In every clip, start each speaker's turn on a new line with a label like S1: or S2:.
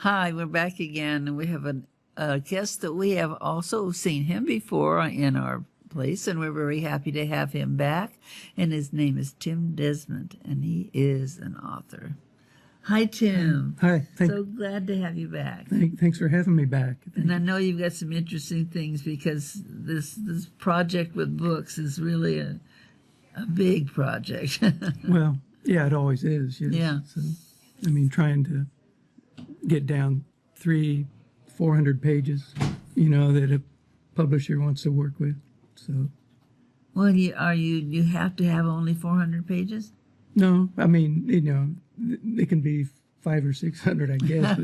S1: Hi, we're back again, and we have a guest that we have also seen him before in our place, and we're very happy to have him back. And his name is Tim Desmond, and he is an author. Hi, Tim.
S2: Hi.
S1: So glad to have you back.
S2: Thanks for having me back.
S1: And I know you've got some interesting things because this project with books is really a big project.
S2: Well, yeah, it always is. Yes.
S1: Yeah.
S2: So, I mean, trying to get down 400 pages, that a publisher wants to work with. So.
S1: Well, you have to have only 400 pages?
S2: No, I mean, it can be 500 or 600, I guess,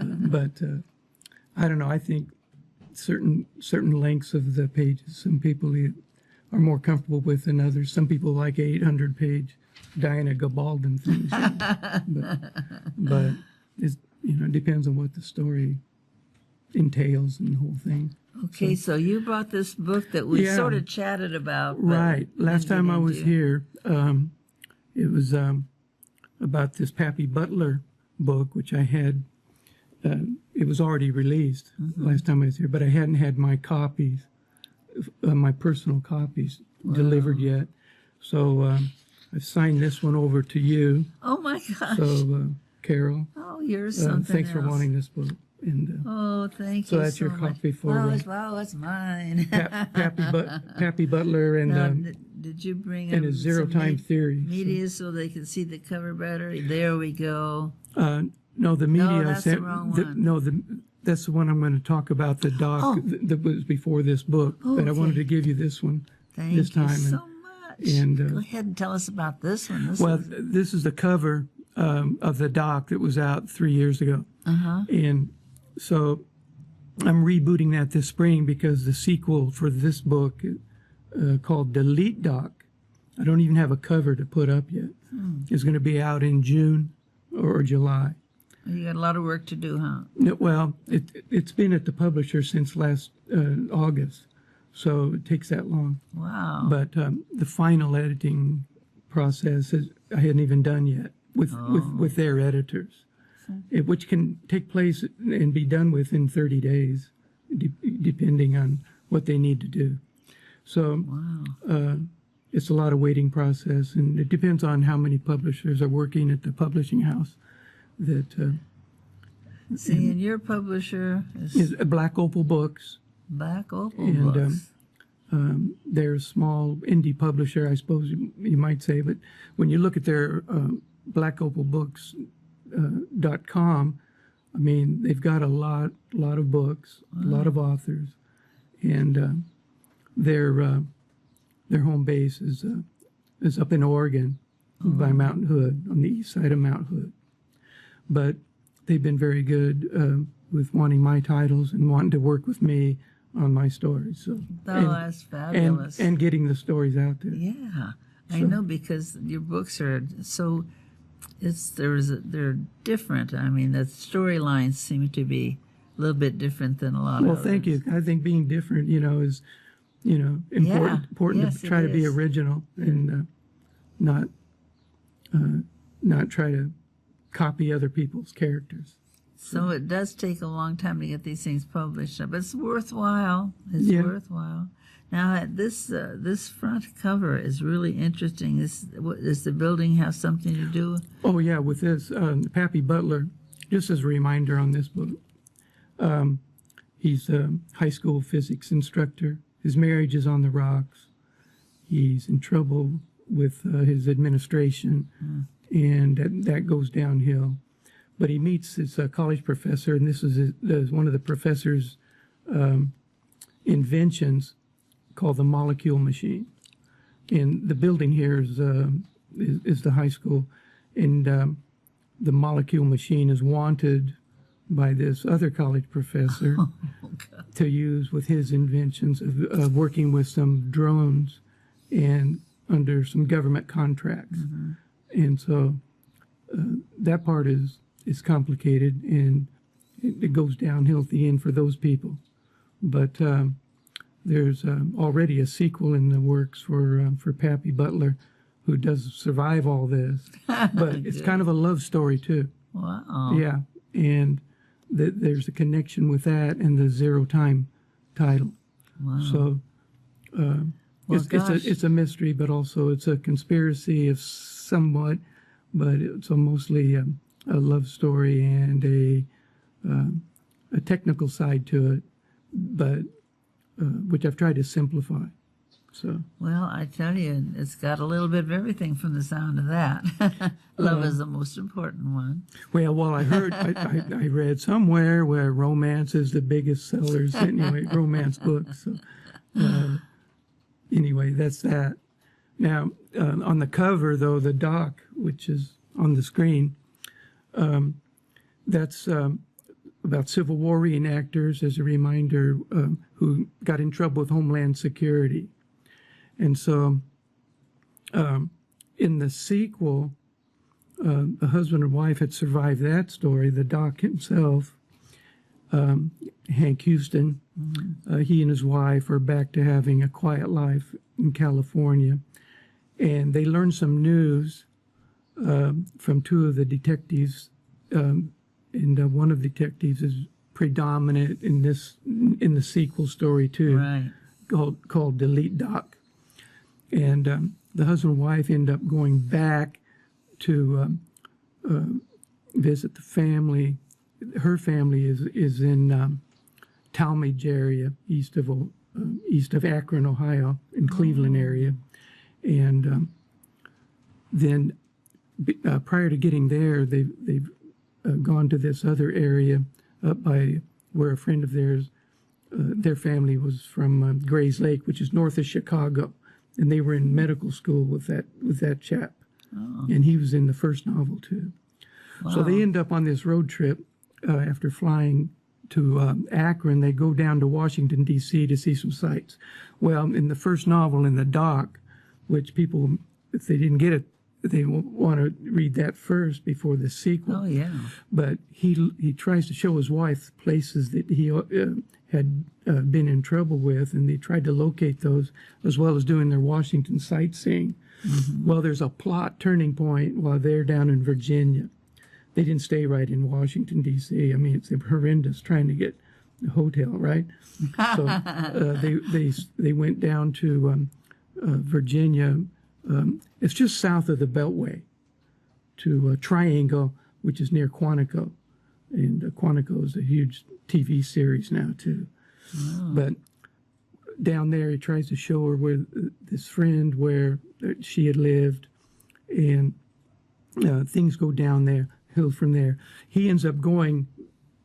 S2: but I don't know. I think certain lengths of the pages, some people are more comfortable with than others. Some people like 800-page Diana Gabaldon things, but it's, it depends on what the story entails and the whole thing.
S1: Okay, so you brought this book that we sort of chatted about.
S2: Right. Last time I was here, it was about this Pappy Butler book, which I had. It was already released last time I was here, but I hadn't had my copies, my personal copies, delivered yet. So I've signed this one over to you.
S1: Oh my gosh!
S2: So Carol,
S1: you're something
S2: thanks
S1: else.
S2: for wanting this book. And
S1: thank you.
S2: So that's your copy for.
S1: Wow, it's mine.
S2: Pappy Butler and.
S1: Now, did you bring
S2: and his zero-time theory
S1: media so they can see the cover better? There we go.
S2: No, the media.
S1: No, that's the wrong one.
S2: That's the one I'm going to talk about. The doc that was before this book, but I wanted to give you this one this time.
S1: Thank you so much.
S2: And
S1: go ahead and tell us about this one.
S2: This is the cover of the doc that was out 3 years ago, and so I'm rebooting that this spring because the sequel for this book, called Delete Doc, I don't even have a cover to put up yet. It's going to be out in June or July.
S1: You got a lot of work to do, huh?
S2: Well, it's been at the publisher since last August, so it takes that long.
S1: Wow.
S2: But the final editing process I hadn't even done yet with their editors, which can take place and be done within 30 days, depending on what they need to do. So it's a lot of waiting process, and it depends on how many publishers are working at the publishing house. That
S1: see, and your publisher
S2: is Black Opal Books.
S1: Black Opal Books.
S2: They're a small indie publisher, I suppose you might say, but when you look at their blackopalbooks.com, I mean, they've got a lot of books, a lot of authors, and their home base is up in Oregon by Mount Hood, on the east side of Mount Hood. But they've been very good with wanting my titles and wanting to work with me on my stories. So
S1: that's fabulous.
S2: And getting the stories out there.
S1: Yeah, I know, because your books are so they're different. I mean, the storylines seem to be a little bit different than a lot of others.
S2: Well, thank you. I think being different, is important to try to be original and not try to copy other people's characters.
S1: So it does take a long time to get these things published, but it's worthwhile. It's worthwhile. Now, this front cover is really interesting. Does the building have something to do? Oh
S2: yeah, with this Pappy Butler. Just as a reminder on this book, he's a high school physics instructor. His marriage is on the rocks. He's in trouble with his administration, and that goes downhill. But he meets his college professor, and this is one of the professor's inventions called the molecule machine. And the building here is the high school, and the molecule machine is wanted by this other college professor to use with his inventions of working with some drones and under some government contracts. And so that part is complicated, and it goes downhill at the end for those people. But there's already a sequel in the works for Pappy Butler, who does survive all this. But it's kind of a love story too.
S1: Wow.
S2: Yeah, and there's a connection with that and the Zero Time title.
S1: Wow.
S2: So it's a mystery, but also it's a conspiracy of somewhat, but it's mostly a love story and a technical side to it, but which I've tried to simplify. So
S1: Well, I tell you, it's got a little bit of everything from the sound of that. Love is the most important one.
S2: well, I heard I read somewhere where romance is the biggest sellers anyway, romance books. So, anyway, that's that. Now, on the cover, though, the doc, which is on the screen, that's about Civil War reenactors, as a reminder, who got in trouble with Homeland Security. And so in the sequel, the husband and wife had survived that story. The doc himself, Hank Houston, he and his wife are back to having a quiet life in California. And they learned some news from two of the detectives, and one of the detectives is predominant in the sequel story too,
S1: Right.
S2: called Delete Doc. And the husband and wife end up going back to visit the family. Her family is in Talmadge area, east of Akron, Ohio, in Cleveland area. And then prior to getting there, they've gone to this other area up by where a friend of theirs, their family was from Grays Lake, which is north of Chicago. And they were in medical school with that chap.
S1: Oh.
S2: And he was in the first novel too.
S1: Wow.
S2: So they end up on this road trip after flying to Akron. They go down to Washington, D.C. to see some sights. Well, in the first novel, in the doc, which people, if they didn't get it, they want to read that first before the sequel.
S1: Oh, yeah.
S2: But he tries to show his wife places that he had been in trouble with, and they tried to locate those, as well as doing their Washington sightseeing. Mm-hmm. Well, there's a plot turning point while they're down in Virginia. They didn't stay right in Washington, D.C. I mean, it's horrendous trying to get a hotel, right? So they went down to Virginia. It's just south of the Beltway, to Triangle, which is near Quantico. And Quantico is a huge TV series now, too. Oh. But down there, he tries to show her where this friend, where she had lived, and things go downhill from there. He ends up going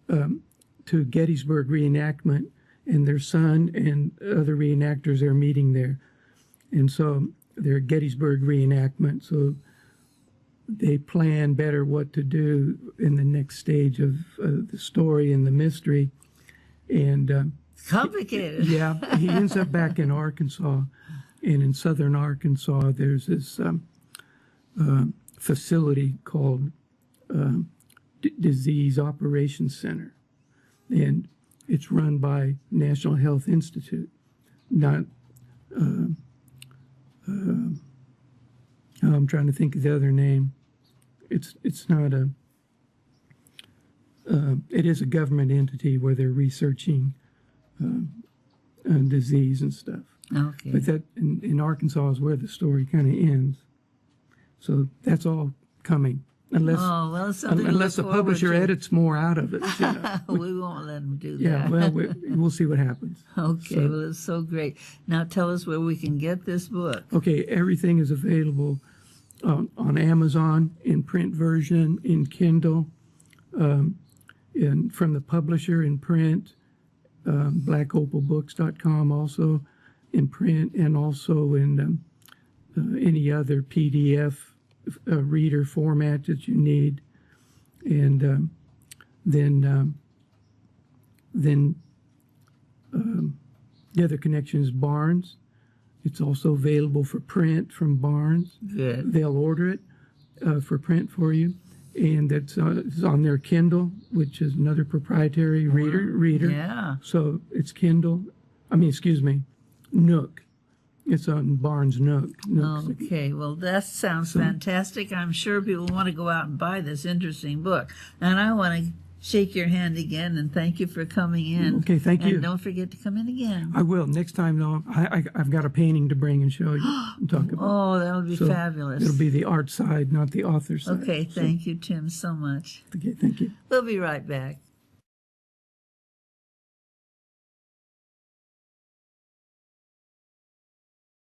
S2: to Gettysburg reenactment, and their son and other reenactors are meeting there. And so they're at Gettysburg reenactment, so they plan better what to do in the next stage of the story and the mystery. And
S1: complicated.
S2: Yeah, he ends up back in Arkansas, and in southern Arkansas, there's this facility called Disease Operations Center, and it's run by National Health Institute, not. I'm trying to think of the other name. It's not a. It is a government entity where they're researching disease and stuff.
S1: Okay.
S2: But that in Arkansas is where the story kind of ends. So that's all coming, unless the publisher edits more out of it. You know.
S1: We won't let them do that.
S2: Yeah, well, we'll see what happens.
S1: Okay, so, well, it's so great. Now tell us where we can get this book.
S2: Okay, everything is available on Amazon, in print version, in Kindle, from the publisher in print, blackopalbooks.com also in print, and also in any other PDF reader format that you need. And then the other connection is Barnes. It's also available for print from Barnes.
S1: Good.
S2: They'll order it for print for you. And it's on their Kindle, which is another proprietary reader.
S1: Yeah.
S2: So it's Kindle. Nook. It's on Barnes Nook.
S1: Okay, well, that sounds fantastic. I'm sure people want to go out and buy this interesting book. And I want to shake your hand again and thank you for coming in.
S2: Okay, thank you.
S1: And don't forget to come in again.
S2: I will. Next time, though, I've got a painting to bring and show you and talk about.
S1: Oh, that would be
S2: So
S1: fabulous.
S2: It'll be the art side, not the author side.
S1: Okay, thank you, Tim, so much.
S2: Okay, thank you.
S1: We'll be right back.